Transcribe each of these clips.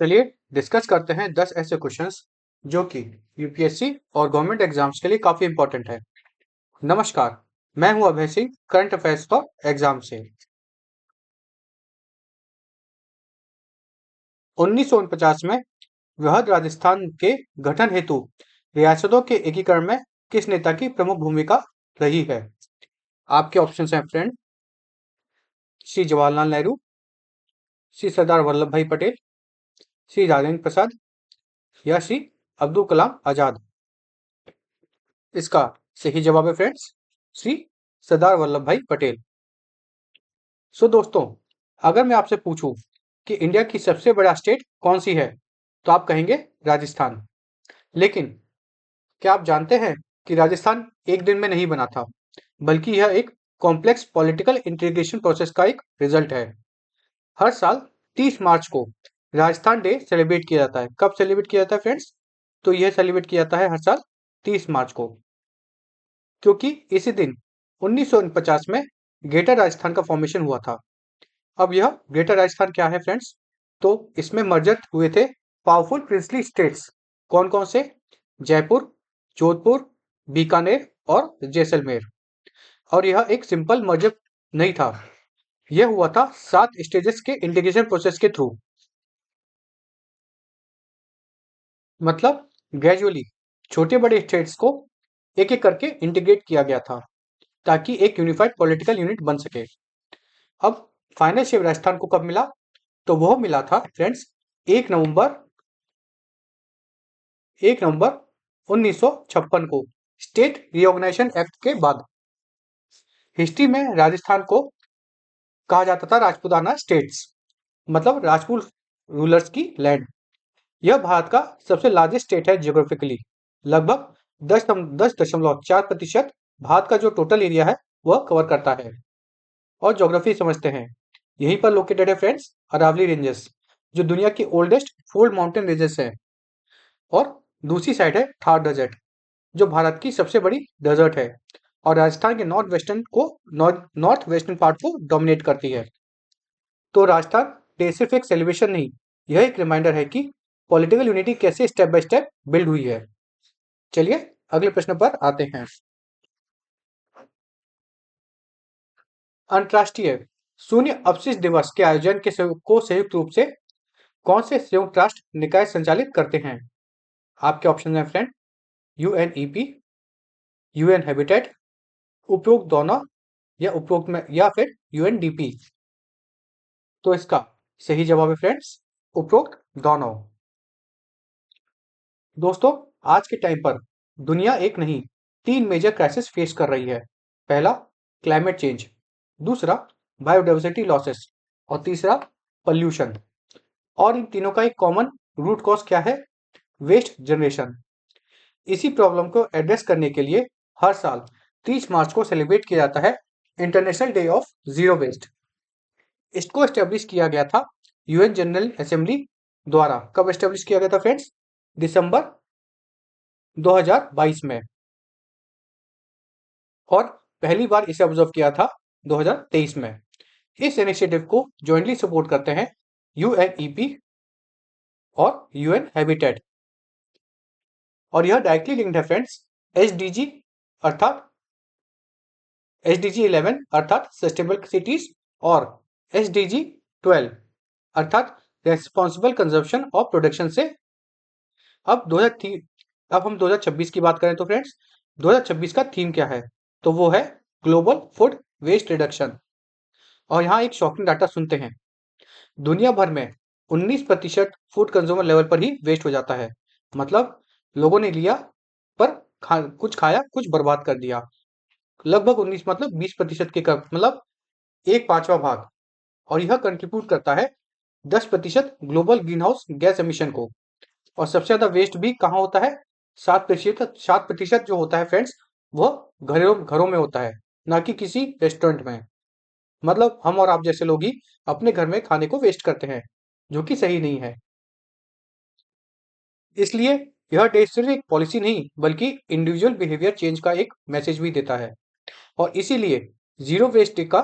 चलिए डिस्कस करते हैं 10 ऐसे क्वेश्चंस जो कि यूपीएससी और गवर्नमेंट एग्जाम्स के लिए काफी इंपॉर्टेंट है। नमस्कार, मैं हूं Abhay Singh, current affairs for exam से। 1949 में वृहद राजस्थान के गठन हेतु रियासतों के एकीकरण में किस नेता की प्रमुख भूमिका रही है? आपके ऑप्शंस हैं फ्रेंड, श्री जवाहरलाल नेहरू, श्री सरदार वल्लभ भाई पटेल, श्री राजेंद्र प्रसाद या श्री अब्दुल कलाम आजाद। इसका सही जवाब है फ्रेंड्स, श्री सरदार वल्लभ भाई पटेल। सो दोस्तों, अगर मैं आपसे पूछूं कि इंडिया की सबसे बड़ा स्टेट कौन सी है, तो आप कहेंगे राजस्थान। लेकिन क्या आप जानते हैं कि राजस्थान एक दिन में नहीं बना था, बल्कि यह एक कॉम्प्लेक्स पॉलिटिकल इंटीग्रेशन प्रोसेस का एक रिजल्ट है। हर साल 30 मार्च को राजस्थान डे सेलिब्रेट किया जाता है। कब सेलिब्रेट किया जाता है फ्रेंड्स? तो यह सेलिब्रेट किया जाता है हर साल 30 मार्च को, क्योंकि इसी दिन 1949 में ग्रेटर राजस्थान का फॉर्मेशन हुआ था। अब यह ग्रेटर राजस्थान क्या है फ्रेंड्स? तो इसमें मर्जर हुए थे पावरफुल प्रिंसली स्टेट्स। कौन कौन से? जयपुर, जोधपुर, बीकानेर और जैसलमेर। और यह एक सिंपल मर्जर नहीं था, यह हुआ था 7 स्टेजेस के इंटीग्रेशन प्रोसेस के थ्रू। मतलब ग्रेजुअली छोटे बड़े स्टेट्स को एक एक करके इंटीग्रेट किया गया था, ताकि एक यूनिफाइड पॉलिटिकल यूनिट बन सके। अब फाइनल शेप राजस्थान को कब मिला? तो वह मिला था फ्रेंड्स 1 नवंबर 1956 को, स्टेट रिऑर्गेनाइजेशन एक्ट के बाद। हिस्ट्री में राजस्थान को कहा जाता था राजपूताना स्टेट्स, मतलब राजपूत रूलर्स की लैंड। यह भारत का सबसे लार्जेस्ट स्टेट है जियोग्राफिकली। लगभग 10.4% भारत का जो टोटल एरिया है वह कवर करता है। और ज्योग्राफी समझते हैं, यहीं पर लोकेटेड है फ्रेंड्स अरावली रेंजेस, जो दुनिया की ओल्डेस्ट फोल्ड माउंटेन रेंजेस है। और दूसरी साइड है थार डेजर्ट, जो भारत की सबसे बड़ी डेजर्ट है और राजस्थान के नॉर्थ वेस्टर्न पार्ट को डोमिनेट करती है। तो राजस्थान डे सिर्फ एक सेलिब्रेशन नहीं, यह एक रिमाइंडर है कि पॉलिटिकल यूनिटी कैसे स्टेप बाय स्टेप बिल्ड हुई है। चलिए अगले प्रश्न पर आते हैं। अंतर्राष्ट्रीय शून्य अपशिष्ट दिवस के आयोजन को संयुक्त रूप से कौन से संयुक्त राष्ट्र निकाय संचालित करते हैं? आपके ऑप्शन है फ्रेंड, यूएनईपी, यूएन हैबिटेट, उपरोक्त दोनों या उपरोक्त में या फिर यूएनडीपी। तो इसका सही जवाब है फ्रेंड्स, उपरोक्त दोनों। दोस्तों, आज के टाइम पर दुनिया एक नहीं 3 मेजर क्राइसिस फेस कर रही है। पहला क्लाइमेट चेंज, दूसरा बायोडाइवर्सिटी लॉसेस और तीसरा पॉल्यूशन। और इन तीनों का एक कॉमन रूट कॉज क्या है? Waste generation. इसी प्रॉब्लम को एड्रेस करने के लिए हर साल 30 मार्च को सेलिब्रेट किया जाता है international day of zero waste. इसको एस्टेब्लिश किया गया था यूएन जनरल असेंबली द्वारा। कब एस्टेब्लिश किया गया था फ्रेंड्स? दिसंबर 2022 में। और पहली बार इसे ऑब्जर्व किया था 2023 में। इस इनिशिएटिव को जॉइंटली सपोर्ट करते हैं यूएनईपी और यूएन हैबिटेट। और यह डायरेक्टली लिंक्ड है फ्रेंड्स एसडीजी अर्थात एसडीजी 11 अर्थात सस्टेनेबल सिटीज और एसडीजी 12 अर्थात रेस्पॉन्सिबल कंजप्शन ऑफ प्रोडक्शन से। अब 2003 अब हम 2026 की बात करें तो फ्रेंड्स 2026 का थीम क्या है? तो वो है ग्लोबल फूड वेस्ट रिडक्शन। और यहाँ एक शॉकिंग डाटा सुनते हैं, दुनिया भर में 19% फूड कंज्यूमर लेवल पर ही वेस्ट हो जाता है। मतलब लोगों ने लिया पर कुछ खाया कुछ बर्बाद कर दिया। लगभग 19 मतलब 20% के मतलब एक पांचवा भाग। और यह कंट्रीब्यूट करता है 10% global green house gas emission को। और सबसे ज्यादा वेस्ट भी कहाँ होता है? 7% जो होता है फ्रेंड्स, वह घरों में होता है, ना कि किसी रेस्टोरेंट में। मतलब हम और आप जैसे लोग ही अपने घर में खाने को वेस्ट करते हैं, जो कि सही नहीं है। इसलिए यह डे सिर्फ एक पॉलिसी नहीं बल्कि इंडिविजुअल बिहेवियर चेंज का एक मैसेज भी देता है। और इसीलिए जीरो वेस्ट का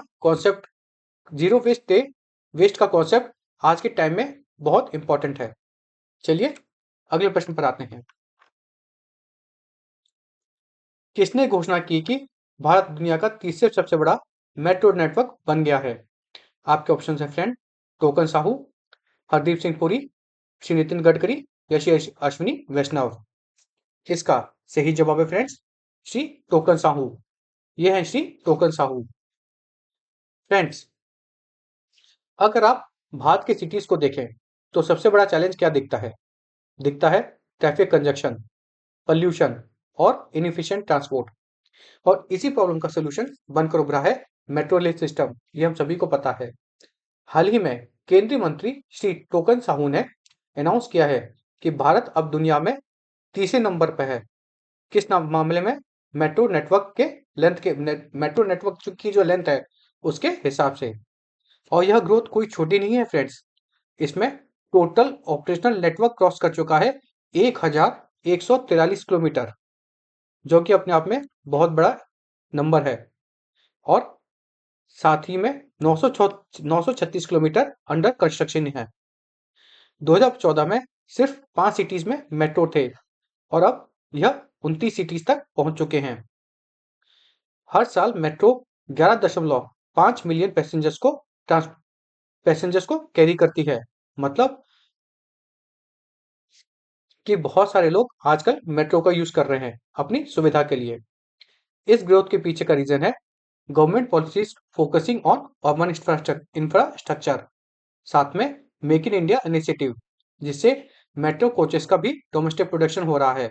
कॉन्सेप्ट आज के टाइम में बहुत इंपॉर्टेंट है। चलिए अगले प्रश्न पर आते हैं। किसने घोषणा की कि भारत दुनिया का तीसरे सबसे बड़ा मेट्रो नेटवर्क बन गया है? आपके ऑप्शन है फ्रेंड, टोकन साहू, हरदीप सिंह पुरी, श्री नितिन गडकरी या श्री अश्विनी वैष्णव। इसका सही जवाब है फ्रेंड्स, श्री टोकन साहू। ये है श्री टोकन साहू। फ्रेंड्स, अगर आप भारत के सिटीज को देखें तो सबसे बड़ा चैलेंज क्या दिखता है? दिखता है ट्रैफिक कंजक्शन, पॉल्यूशन और इनएफिशिएंट ट्रांसपोर्ट। और इसी प्रॉब्लम का सोल्यूशन बनकर उभरा है मेट्रो रेल सिस्टम। ये हम सभी को पता है। हाल ही में केंद्रीय मंत्री श्री टोकन साहू ने अनाउंस किया है कि भारत अब दुनिया में तीसरे नंबर पर है। किस मामले में? मेट्रो नेटवर्क के लेंथ के मेट्रो नेटवर्क की जो लेंथ है उसके हिसाब से। और यह ग्रोथ कोई छोटी नहीं है फ्रेंड्स। इसमें टोटल ऑपरेशनल नेटवर्क क्रॉस कर चुका है 1143 किलोमीटर, जो कि अपने आप में बहुत बड़ा नंबर है। और साथ ही में 936 किलोमीटर अंडर कंस्ट्रक्शन है। 2014 में सिर्फ 5 सिटीज में मेट्रो थे और अब यह 29 सिटीज तक पहुंच चुके हैं। हर साल मेट्रो 11.5 मिलियन पैसेंजर्स को कैरी करती है। मतलब कि बहुत सारे लोग आजकल मेट्रो का यूज कर रहे हैं अपनी सुविधा के लिए। इस ग्रोथ के पीछे का रीजन है government policies focusing on urban infrastructure, साथ में मेक इन इंडिया इनिशिएटिव, जिससे मेट्रो कोचेस का भी डोमेस्टिक प्रोडक्शन हो रहा है।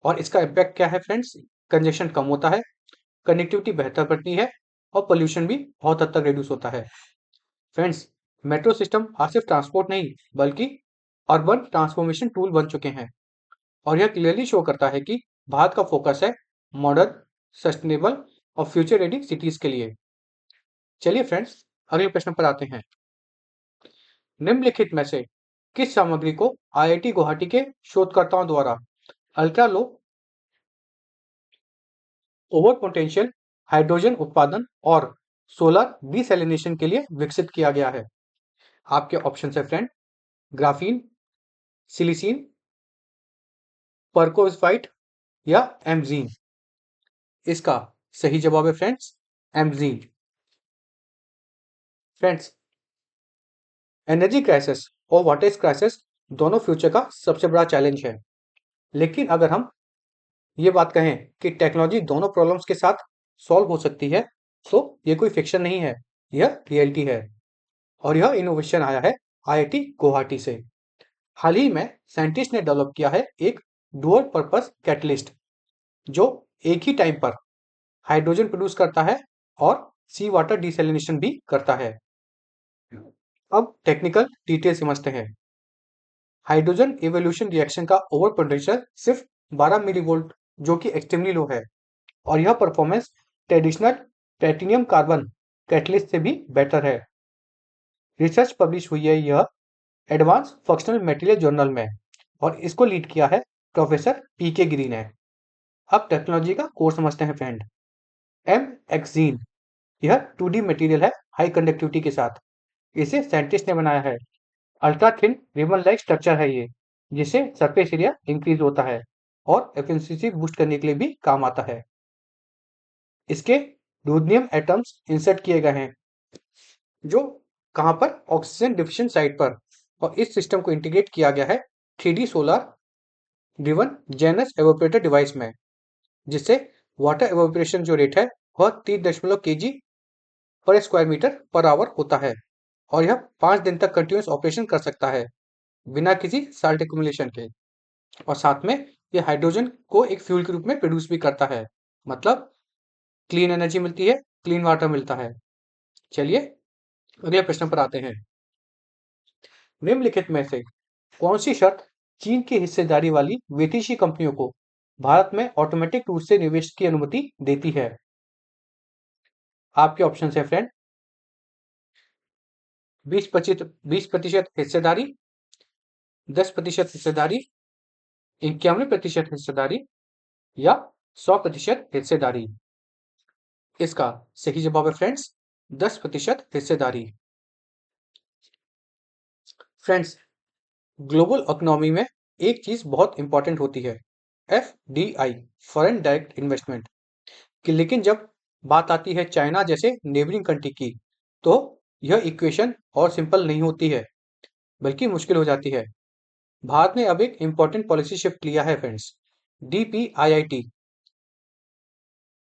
और इसका इम्पैक्ट क्या है फ्रेंड्स? कंजेशन कम होता है, कनेक्टिविटी बेहतर बढ़ती है और पोल्यूशन भी बहुत हद तक रिड्यूस होता है। फ्रेंड्स, मेट्रो सिस्टम आज सिर्फ ट्रांसपोर्ट नहीं बल्कि अर्बन ट्रांसफॉर्मेशन टूल बन चुके हैं। और यह क्लियरली शो करता है कि भारत का फोकस है मॉडर्न, सस्टेनेबल और फ्यूचर रेडी सिटीज के लिए। चलिए फ्रेंड्स, अगले प्रश्न पर आते हैं। निम्नलिखित में से किस सामग्री को आईआईटी गुवाहाटी के शोधकर्ताओं द्वारा ultra low over potential hydrogen उत्पादन और सोलर डिसैलिनेशन के लिए विकसित किया गया है? आपके ऑप्शन है फ्रेंड, ग्राफीन, सिलिसीन, परकोस्फाइट या एमजीन। इसका सही जवाब है फ्रेंड्स, एमजीन। फ्रेंड्स, एनर्जी क्राइसिस और वाटर क्राइसिस दोनों फ्यूचर का सबसे बड़ा चैलेंज है। लेकिन अगर हम ये बात कहें कि टेक्नोलॉजी दोनों प्रॉब्लम्स के साथ सॉल्व हो सकती है, तो ये कोई फिक्शन नहीं है, यह रियलिटी है। और यह इनोवेशन आया है आईआईटी गुवाहाटी से। हाल ही में साइंटिस्ट ने डेवलप किया है एक डुअल पर्पस कैटलिस्ट, जो एक ही टाइम पर हाइड्रोजन प्रोड्यूस करता है और सी वाटर डिसैलिनेशन भी करता है। अब टेक्निकल डिटेल समझते हैं। हाइड्रोजन इवोल्यूशन रिएक्शन का ओवर पोटेंशियल सिर्फ 12 मिलीवोल्ट, जो कि एक्सट्रीमली लो है। और यह performance traditional platinum carbon catalyst से भी बेटर है। रिसर्च पब्लिश हुई है यह एडवांस फंक्शनल मटेरियल जर्नल में और इसको लीड किया है प्रोफेसर पीके गिरी ने। अब टेक्नोलॉजी का कोर समझते हैं फ्रेंड। एम एक्सीन, यह 2D मटेरियल है हाई कंडक्टिविटी के साथ। इसे साइंटिस्ट ने बनाया है। Ultra thin ribbon like structure है ये, जिससे सरफेस एरिया इंक्रीज होता है और एफिशिएंसी बूस्ट करने के लिए भी काम आता है। इसके रुथनियम एटम्स इंसर्ट किए गए हैं, जो कहां पर? ऑक्सीजन डिफिशिएंट साइट पर। और इस सिस्टम को इंटीग्रेट किया गया है 3D solar driven Janus evaporator device में, जिससे वाटर एवोपरेशन जो रेट है वह 3 kg पर स्क्वायर मीटर पर आवर होता है। और यह 5 दिन तक कंटिन्यूस ऑपरेशन कर सकता है बिना किसी साल्ट एक्यूमुलेशन के। और साथ में यह हाइड्रोजन को एक फ्यूल के रूप में प्रोड्यूस भी करता है। मतलब क्लीन एनर्जी मिलती है, क्लीन वाटर मिलता है। चलिए अगले प्रश्न पर आते हैं। निम्नलिखित में से कौन सी शर्त चीन की हिस्सेदारी वाली विदेशी कंपनियों को भारत में ऑटोमेटिक रूप से निवेश की अनुमति देती है? आपके ऑप्शन है फ्रेंड, 20% हिस्सेदारी, 10% हिस्सेदारी, 91% हिस्सेदारी या 100% हिस्सेदारी। इसका सही जवाब है फ्रेंड्स, 10% हिस्सेदारी। फ्रेंड्स, ग्लोबल इकोनॉमी में एक चीज बहुत इंपॉर्टेंट होती है, FDI, फॉरेन डायरेक्ट इन्वेस्टमेंट कि लेकिन जब बात आती है चाइना जैसे नेबरिंग कंट्री की, तो यह इक्वेशन और सिंपल नहीं होती है, बल्कि मुश्किल हो जाती है। भारत ने अब एक इंपॉर्टेंट पॉलिसी शिफ्ट लिया है फ्रेंड्स। DPIIT,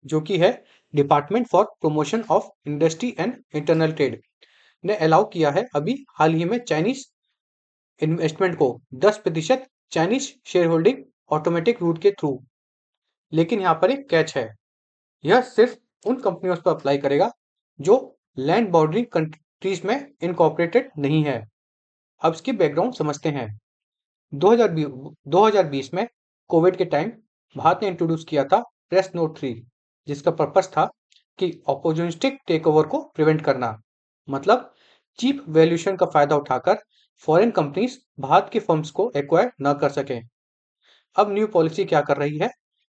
जो कि है department for promotion of industry and internal trade, ने अलाउ किया है अभी हाल ही में चाइनीज इन्वेस्टमेंट को 10% Chinese share holding automatic route के थ्रू। लेकिन यहाँ पर एक कैच है, यह सिर्फ उन कंपनियों पर अप्लाई करेगा जो लैंड बाउंड्री कंट्रीज में इनकॉर्पोरेटेड नहीं है। अब इसकी बैकग्राउंड समझते हैं। 2020 में कोविड के टाइम भारत ने इंट्रोड्यूस किया था प्रेस नोट 3, जिसका पर्पस था कि अपॉर्चुनिस्टिक टेकओवर को प्रिवेंट करना, मतलब चीप वैल्यूएशन का फायदा उठाकर फॉरेन कंपनीज भारत की फर्म्स को एक्वायर न कर सकें। अब न्यू पॉलिसी क्या कर रही है,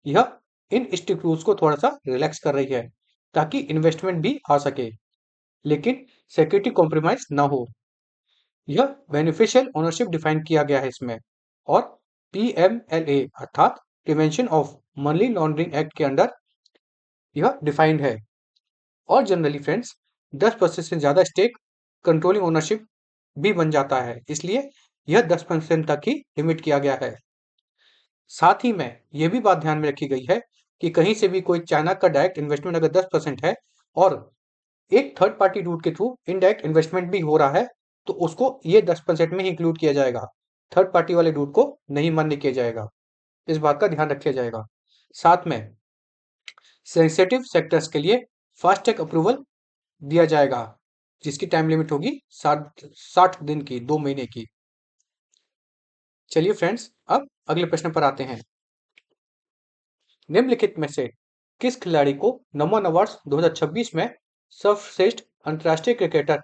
यह इन स्ट्रिक्ट रूल्स को थोड़ा सा रिलैक्स कर रही है ताकि इन्वेस्टमेंट भी आ सके, लेकिन सिक्योरिटी कॉम्प्रोमाइज ना हो। यह बेनिफिशियल ओनरशिप डिफाइन किया गया है इसमें, और PMLA अर्थात prevention of money laundering act के अंडर यह डिफाइंड है। और जनरली फ्रेंड्स 10% से ज्यादा स्टेक कंट्रोलिंग ओनरशिप भी बन जाता है, इसलिए यह 10% तक ही लिमिट किया गया है। साथ ही में यह भी बात ध्यान में रखी गई है कि कहीं से भी कोई चाइना का डायरेक्ट इन्वेस्टमेंट अगर 10% है और एक थर्ड पार्टी रूट के थ्रू इनडायरेक्ट इन्वेस्टमेंट भी हो रहा है, तो उसको ये 10% में ही इंक्लूड किया जाएगा। थर्ड पार्टी वाले रूट को नहीं मान्य किया जाएगा। इस बात का ध्यान रखा जाएगा। साथ में सेंसिटिव सेक्टर्स के लिए फास्ट ट्रैक अप्रूवल दिया जाएगा, जिसकी टाइम लिमिट होगी 60 दिन की, 2 महीने की। चलिए फ्रेंड्स, अब अगले प्रश्न पर आते हैं। निम्नलिखित में से किस खिलाड़ी को नमन अवार्ड्स 2026 में सर्वश्रेष्ठ अंतर्राष्ट्रीय क्रिकेटर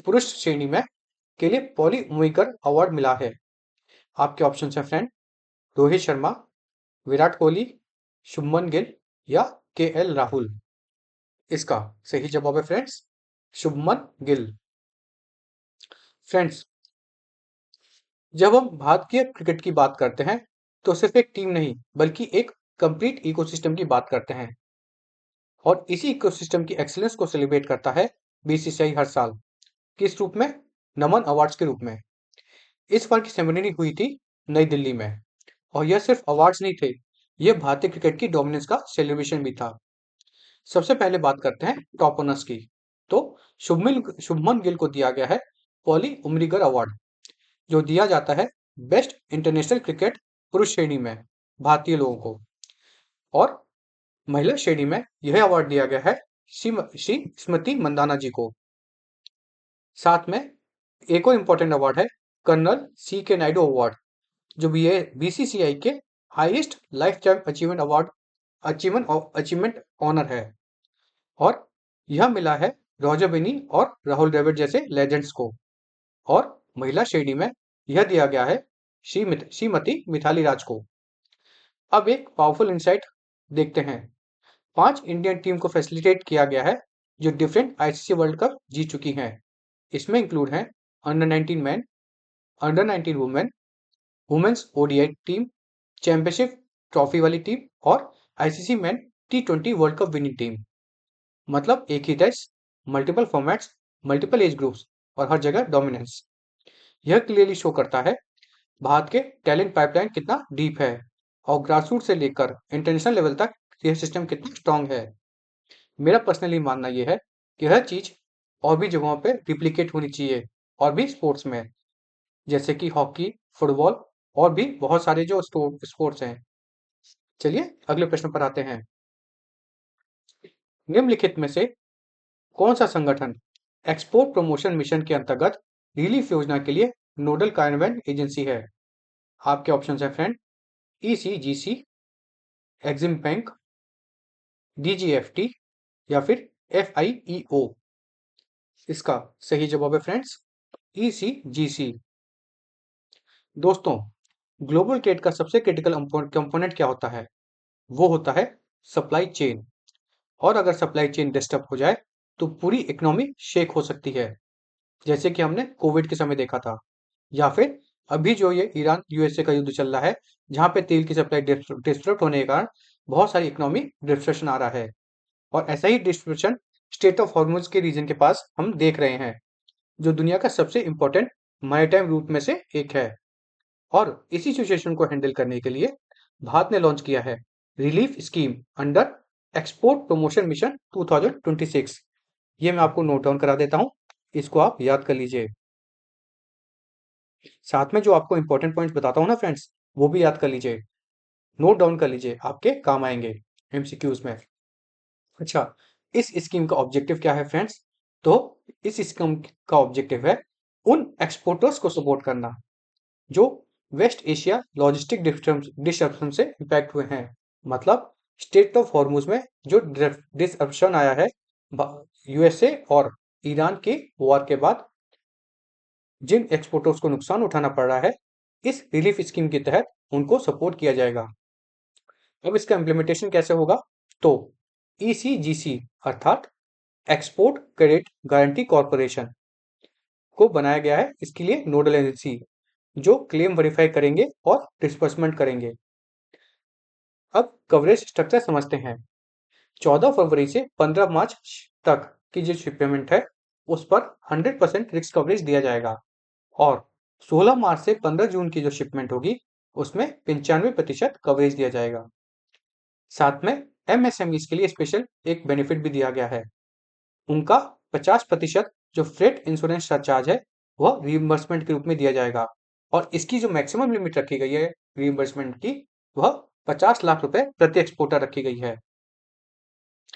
पुरुष श्रेणी में के लिए पॉली उमिकर अवार्ड मिला है? आपके ऑप्शन है फ्रेंड, रोहित शर्मा, विराट कोहली, शुभमन गिल या KL राहुल। इसका सही जवाब है फ्रेंड्स, शुभमन गिल। फ्रेंड्स, जब हम भारतीय क्रिकेट की बात करते हैं तो सिर्फ एक टीम नहीं बल्कि एक कंप्लीट इकोसिस्टम की बात करते हैं, और इसी इकोसिस्टम की एक्सीलेंस को सेलिब्रेट करता है BCCI हर साल। किस रूप में? नमन अवार्ड्स के रूप में। इस बार की सेरेमनी हुई थी नई दिल्ली में, और यह सिर्फ अवार्ड्स नहीं थे, यह भारतीय क्रिकेट की डोमिनेंस का सेलिब्रेशन भी था। सबसे पहले बात करते हैं टॉप ऑनर्स की। तो शुभमन गिल को दिया गया है पॉली उमरीगर अवार्ड, जो दिया जाता है बेस्ट इंटरनेशनल क्रिकेट पुरुष श्रेणी में भारतीय लोगों को, और महिला श्रेणी में यह अवार्ड दिया गया है श्री स्मृति मंदाना जी को। साथ में एक और इम्पोर्टेंट अवार्ड है कर्नल CK नायडू अवार्ड, जो भी है BCCI के highest life time achievement award achievement honour है, और यह मिला है रॉजर बिनी और राहुल द्रविड़ जैसे लेजेंड्स को। और महिला श्रेणी में यह दिया गया है श्रीमती मिथाली राज को। अब एक पावरफुल इंसाइट देखते हैं। 5 इंडियन टीम को फैसिलिटेट किया गया है जो डिफरेंट ICC वर्ल्ड कप जीत चुकी हैं। इसमें इंक्लूड हैं under 19 man, under 19 women, women's ODI team, championship trophy वाली टीम और ICC man T20 world cup winning team. मतलब एक ही देश, multiple formats, multiple age groups और हर जगह डोमिनेंस। यह क्लियरली शो करता है भारत के टैलेंट पाइपलाइन कितना डीप है, और ग्रासरूट से लेकर इंटरनेशनल लेवल तक यह सिस्टम कितना स्ट्रांग है। मेरा पर्सनली मानना यह है कि हर चीज और भी जगहों पे रिप्लिकेट होनी चाहिए, और भी स्पोर्ट्स में, जैसे कि हॉकी, फुटबॉल और भी बहुत सारे जो स्पोर्ट्स हैं। चलिए अगले प्रश्न पर आते हैं। निम्नलिखित में से कौन सा संगठन एक्सपोर्ट प्रमोशन मिशन के अंतर्गत रिलीफ योजना के लिए नोडल कार्यान्वयन एजेंसी है? आपके ऑप्शन है friend, ECGC, EXIM bank, DGFT या फिर FIEO। इसका सही जवाब है फ्रेंड्स, ECGC। दोस्तों, ग्लोबल ट्रेड का सबसे क्रिटिकल कंपोनेंट क्या होता है? वो होता है सप्लाई चेन, और अगर सप्लाई चेन डिस्टर्ब हो जाए तो पूरी इकोनॉमी शेक हो सकती है, जैसे कि हमने कोविड के समय देखा था, या फिर अभी जो ये ईरान यूएसए का युद्ध चल रहा है, जहाँ पे तेल की सप्लाई डिस्टर्ब होने के कारण बहुत सारी इकोनॉमिक डिस्ट्रक्शन आ रहा है, और ऐसा ही डिस्ट्रक्शन स्टेट ऑफ हॉर्मुज के रीजन के पास हम देख रहे हैं, जो दुनिया का सबसे इंपॉर्टेंट मैरीटाइम रूट में से एक है। और इसी सिचुएशन को हैंडल करने के लिए भारत ने लॉन्च किया है relief scheme under export promotion mission 2026। ये मैं आपको नोट डाउन करा देता हूँ, इसको आप याद कर लीजिए। साथ में जो आपको इंपॉर्टेंट पॉइंट्स बताता हूँ ना फ्रेंड्स, वो भी याद कर लीजिए, नोट डाउन कर लीजिए, आपके काम आएंगे एमसीक्यूज में। अच्छा, इस स्कीम का ऑब्जेक्टिव क्या है फ्रेंड्स? तो इस स्कीम का ऑब्जेक्टिव है उन एक्सपोर्टर्स को सपोर्ट करना जो वेस्ट एशिया लॉजिस्टिक डिस्ट्रप्शन से इम्पैक्ट हुए हैं। मतलब स्टेट ऑफ हॉर्मुज में जो डिसरप्शन आया है यूएसए और ईरान के वॉर के बाद, जिन एक्सपोर्टर्स को नुकसान उठाना पड़ रहा है, इस रिलीफ स्कीम के तहत उनको सपोर्ट किया जाएगा। अब इसका इम्प्लीमेंटेशन कैसे होगा? तो ईसीजीसी अर्थात एक्सपोर्ट क्रेडिट गारंटी कॉर्पोरेशन को बनाया गया है इसके लिए नोडल एजेंसी, जो क्लेम वेरीफाई करेंगे और डिस्बर्समेंट करेंगे। अब कवरेज स्ट्रक्चर समझते हैं। 14 फरवरी से 15 मार्च तक की जो शिपमेंट है, उस पर 100% रिस्क कवरेज दिया जाएगा, और 16 मार्च से 15 जून की जो शिपमेंट होगी, उसमें 95% कवरेज दिया जाएगा। साथ में एमएसएमईज के लिए स्पेशल एक बेनिफिट भी दिया गया है। उनका 50% जो फ्रेट इंश्योरेंस चार्ज है, वह रीइंबर्समेंट के रूप में दिया जाएगा, और इसकी जो मैक्सिमम लिमिट रखी गई है रीइंबर्समेंट की, वह 50 लाख रुपए प्रति एक्सपोर्टर रखी गई है।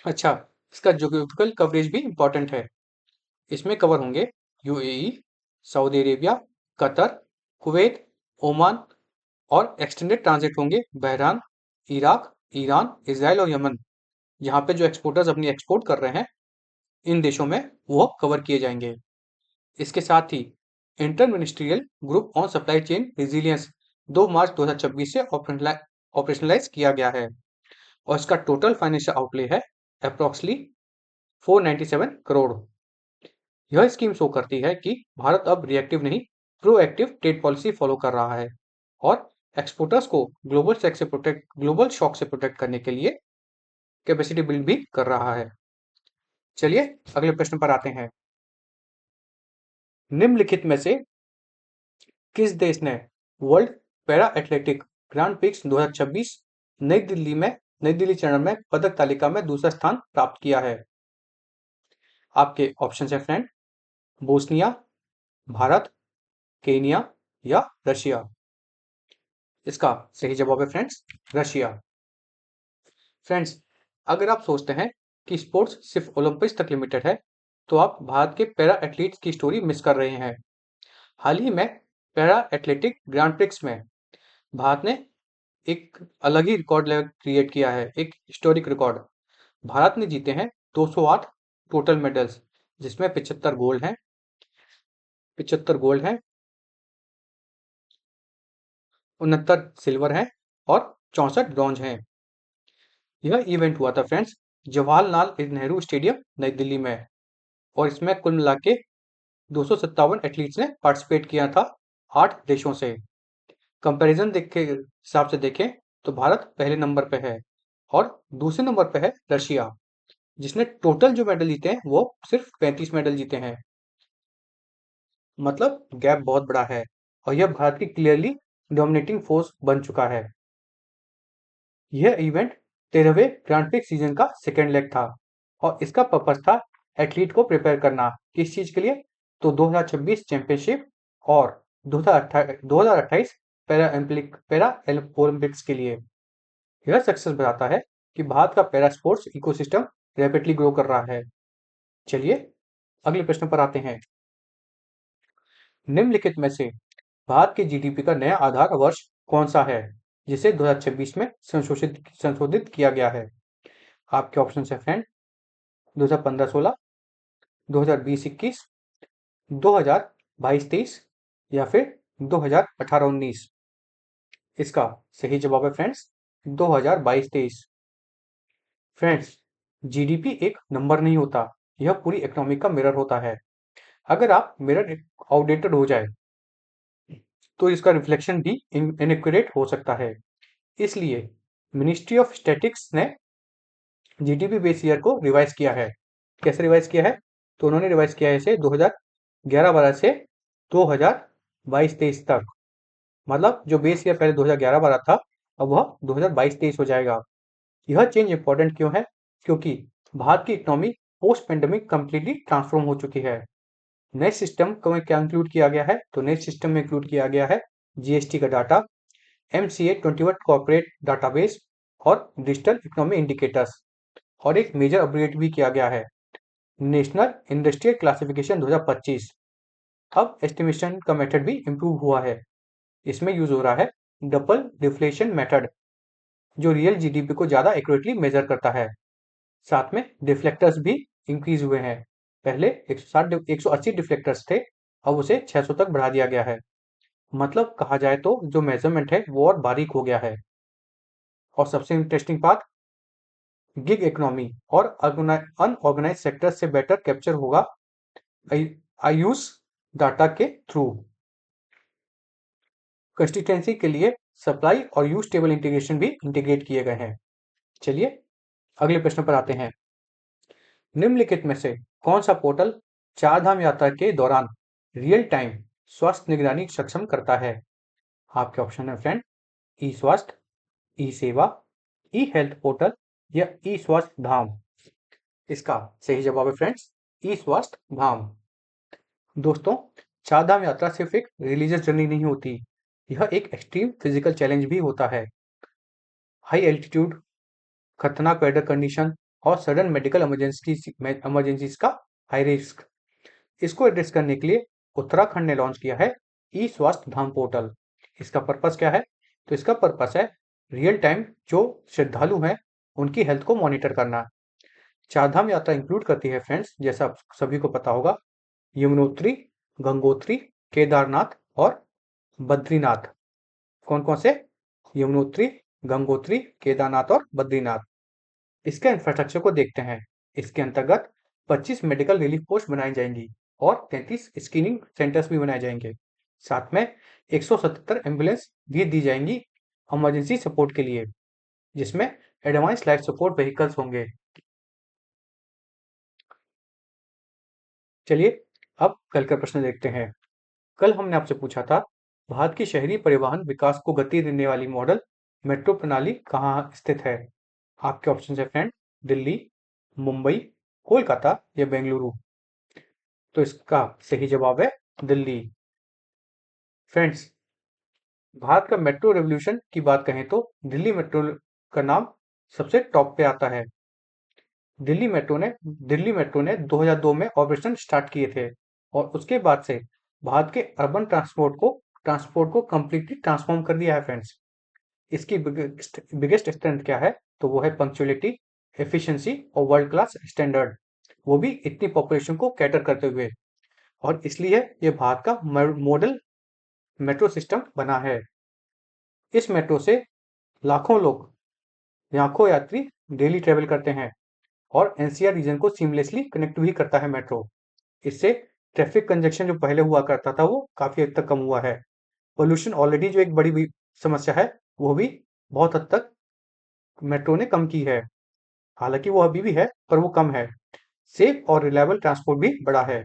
अच्छा, इसका ज्योग्राफिकल कवरेज भी इंपॉर्टेंट है। इसमें कवर होंगे UAE, Saudi Arabia, Qatar, Kuwait, Oman, और एक्सटेंडेड ट्रांजिट होंगे बहरान, इराक, ईरान, इसराइल और यमन। यहाँ पे जो एक्सपोर्टर्स अपनी एक्सपोर्ट कर रहे हैं इन देशों में, वो कवर किए जाएंगे। इसके साथ ही inter ministerial group on supply chain resilience 2 March 2026 से ऑपरेशनलाइज किया गया है, और इसका टोटल फाइनेंशियल आउटले है अप्रोक्सीमेटली 497 करोड़। यह स्कीम शो करती है कि भारत अब रिएक्टिव नहीं, प्रोएक्टिव ट्रेड पॉलिसी फॉलो कर रहा है, और एक्सपोर्टर्स को ग्लोबल शॉक से प्रोटेक्ट करने के लिए कैपेसिटी बिल्ड भी कर रहा है। चलिए अगले प्रश्न पर आते हैं। निम्नलिखित में से किस देश ने world para athletic grand prix 2026 नई दिल्ली चरण में पदक तालिका में दूसरा स्थान प्राप्त किया है? आपके ऑप्शन है फ्रेंड, बोस्निया, भारत, केनिया या रशिया। इसका सही जवाब है फ्रेंड्स, रशिया। फ्रेंड्स, अगर आप सोचते हैं कि स्पोर्ट्स सिर्फ ओलंपिक्स तक लिमिटेड है, तो आप भारत के पैरा एथलीट्स की स्टोरी मिस कर रहे हैं। हाल ही में पैरा एथलेटिक ग्रांड प्रिक्स में भारत ने एक अलग ही रिकॉर्ड क्रिएट किया है, एक हिस्टोरिक रिकॉर्ड। भारत ने जीते हैं 208 टोटल मेडल्स, जिसमें 75 गोल्ड हैं, 69 सिल्वर हैं और 64 ब्रॉन्ज हैं। यह इवेंट हुआ था फ्रेंड्स जवाहरलाल नेहरू स्टेडियम नई दिल्ली में, और इसमें कुल मिला के 257 एथलीट्स ने पार्टिसिपेट किया था 8 देशों से। कंपैरिजन के हिसाब से देखें तो भारत पहले नंबर पे है, और दूसरे नंबर पे है रशिया, जिसने टोटल जो मेडल जीते हैं वो सिर्फ 35 मेडल जीते हैं। मतलब गैप बहुत बड़ा है, और यह भारत की क्लियरली डोमिनेटिंग फोर्स बन चुका है। यह इवेंट 13वें ग्रांड प्रिक्स सीजन का सेकेंड लेग था, और इसका पर्पस था एथलीट को प्रिपेयर करना। किस चीज के लिए? तो 2026 चैंपियनशिप और 2028 पैरा ओलंपिक्स के लिए। यह सक्सेस बताता है कि भारत का para sports ecosystem rapidly grow कर रहा है। चलिए अगले प्रश्न पर आते हैं। निम्नलिखित में से भारत के जीडीपी का नया आधार वर्ष कौन सा है, जिसे 2026 में संशोधित किया गया है? आपके ऑप्शन है फ्रेंड, 2015-16, 2020-21, 2022-23 या फिर 2018-19। इसका सही जवाब है फ्रेंड्स, 2022-23। फ्रेंड्स, जीडीपी एक नंबर नहीं होता, यह पूरी इकोनॉमी का मिरर होता है। अगर आप मिरर आउटडेटेड हो जाए तो इसका रिफ्लेक्शन भी इनएक्यूरेट हो सकता है। इसलिए मिनिस्ट्री ऑफ स्टैटिक्स ने जीडीपी बेस ईयर को रिवाइज किया है। कैसे रिवाइज किया है? तो उन्होंने रिवाइज किया है इसे 2011-12 से 2022-23 तक। मतलब जो बेस ईयर पहले 2011-12 था, अब वह 2022-23 हो जाएगा। यह चेंज इंपॉर्टेंट क्यों है? क्योंकि भारत की economy post pandemic completely transform हो चुकी है। नए सिस्टम को में क्या इंक्लूड किया गया है? तो नए सिस्टम में इंक्लूड किया गया है जीएसटी का डाटा, MCA 21 कॉर्पोरेट डाटाबेस और डिजिटल इकोनॉमी इंडिकेटर्स। और एक मेजर अपग्रेड भी किया गया है, नेशनल इंडस्ट्रियल क्लासिफिकेशन 2025। अब एस्टिमेशन का मेथड भी इम्प्रूव हुआ है। इसमें यूज हो रहा है डबल डिफ्लेशन मेथड, जो रियल जीडीपी को ज्यादा एक्यूरेटली मेजर करता है। साथ में डिफ्लेक्टर्स भी इंक्रीज हुए हैं। पहले 180 डिफ्लेक्टर्स थे, अब उसे 600 तक बढ़ा दिया गया है। मतलब कहा जाए तो जो मेजरमेंट है वो और बारीक हो गया है। और सबसे इंटरेस्टिंग बात, गिग इकोनॉमी और अनऑर्गेनाइज सेक्टर से बेटर कैप्चर होगा आयुष डाटा के थ्रू। कंसिस्टेंसी के लिए सप्लाई और यूज टेबल इंटीग्रेशन भी इंटीग्रेट किए गए हैं। चलिए अगले प्रश्न पर आते हैं। निम्नलिखित में से कौन सा पोर्टल चारधाम यात्रा के दौरान रियल टाइम स्वास्थ्य निगरानी सक्षम करता है? आपके ऑप्शन है फ्रेंड, ई स्वास्थ्य, ई सेवा, ई हेल्थ पोर्टल या ई स्वास्थ्य धाम। इसका सही जवाब है फ्रेंड्स, ई स्वास्थ्य धाम। दोस्तों, चारधाम यात्रा सिर्फ एक रिलीजियस जर्नी नहीं होती, यह एक एक्सट्रीम फिजिकल चैलेंज भी होता है। हाई एल्टीट्यूड, खतरनाक वेदर कंडीशन और सडन मेडिकल इमरजेंसीज का हाई रिस्क, इसको एड्रेस करने के लिए उत्तराखंड ने लॉन्च किया है ई स्वास्थ्य धाम पोर्टल। इसका पर्पस क्या है? तो इसका पर्पस है रियल टाइम जो श्रद्धालु हैं उनकी हेल्थ को मॉनिटर करना। चारधाम यात्रा इंक्लूड करती है फ्रेंड्स, जैसा आप सभी को पता होगा, यमुनोत्री, गंगोत्री, केदारनाथ और बद्रीनाथ। कौन कौन से? यमुनोत्री, गंगोत्री, केदारनाथ और बद्रीनाथ। इसके इंफ्रास्ट्रक्चर को देखते हैं। इसके अंतर्गत 25 मेडिकल रिलीफ पोस्ट बनाई जाएंगी और 33 स्क्रीनिंग सेंटर्स भी बनाए जाएंगे। साथ में 177 एम्बुलेंस भी दी जाएंगी इमरजेंसी सपोर्ट के लिए, जिसमें एडवांस लाइफ सपोर्ट व्हीकल्स होंगे। चलिए अब कल का प्रश्न देखते हैं। कल हमने आपसे पूछा था, भारत की शहरी परिवहन विकास को गति देने वाली मॉडल मेट्रो प्रणाली कहाँ स्थित है? आपके ऑप्शन है फ्रेंड, दिल्ली, मुंबई, कोलकाता या बेंगलुरु। तो इसका सही जवाब है दिल्ली। फ्रेंड्स, भारत का मेट्रो रेवोल्यूशन की बात कहें तो दिल्ली मेट्रो का नाम सबसे टॉप पे आता है। दिल्ली मेट्रो ने 2002 में ऑपरेशन स्टार्ट किए थे और उसके बाद से भारत के अर्बन ट्रांसपोर्ट को कंप्लीटली ट्रांसफॉर्म कर दिया है फ्रेंड्स। इसकी बिगेस्ट स्ट्रेंथ क्या है? तो वो है पंक्चुअलिटी, एफिशिएंसी और वर्ल्ड क्लास स्टैंडर्ड, वो भी इतनी पॉपुलेशन को कैटर करते हुए। और इसलिए ये भारत का मॉडल मेट्रो सिस्टम बना है। इस मेट्रो से लाखों यात्री डेली ट्रेवल करते हैं और एनसीआर रीजन को सीमलेसली कनेक्ट भी करता है मेट्रो। इससे ट्रैफिक कंजेक्शन जो पहले हुआ करता था वो काफी हद तक कम हुआ है। पोल्यूशन ऑलरेडी जो एक बड़ी समस्या है, वो भी बहुत हद तक मेट्रो ने कम की है। हालांकि वो अभी भी है पर वो कम है। सेफ और रिलायबल ट्रांसपोर्ट भी बढ़ा है।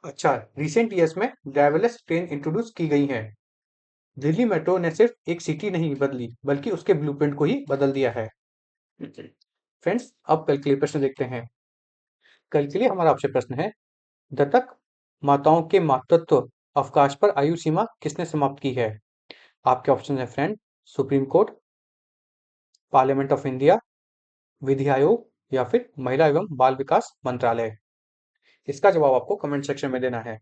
अच्छा, रिसेंट ईयर्स में ड्राइवरलेस ट्रेन इंट्रोड्यूस की गई हैं। दिल्ली मेट्रो ने सिर्फ एक सिटी नहीं बदली, बल्कि उसके ब्लूप्रिंट को ही बदल दिया है। फ्रेंड्स, अब कल के लिए प्रश्न देखते हैं। कल के लिए हमारा आपसे प्रश्न है, दत्तक माताओं के मातृत्व अवकाश पर आयु सीमा किसने समाप्त की है? आपके ऑप्शन है friend, Supreme Court, Parliament of India, विधि आयोग या फिर महिला एवं बाल विकास मंत्रालय। इसका जवाब आपको कमेंट सेक्शन में देना है।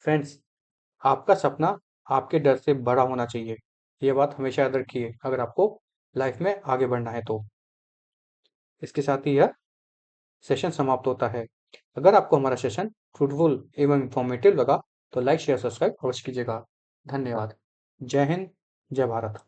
फ्रेंड्स, आपका सपना आपके डर से बड़ा होना चाहिए, ये बात हमेशा याद रखिए अगर आपको लाइफ में आगे बढ़ना है तो। इसके साथ ही यह सेशन समाप्त होता है। अगर आपको हमारा सेशन फ्रूटफुल एवं इंफॉर्मेटिव लगा तो लाइक शेयर सब्सक्राइब अवश्य कीजिएगा। धन्यवाद। जय हिंद, जय भारत।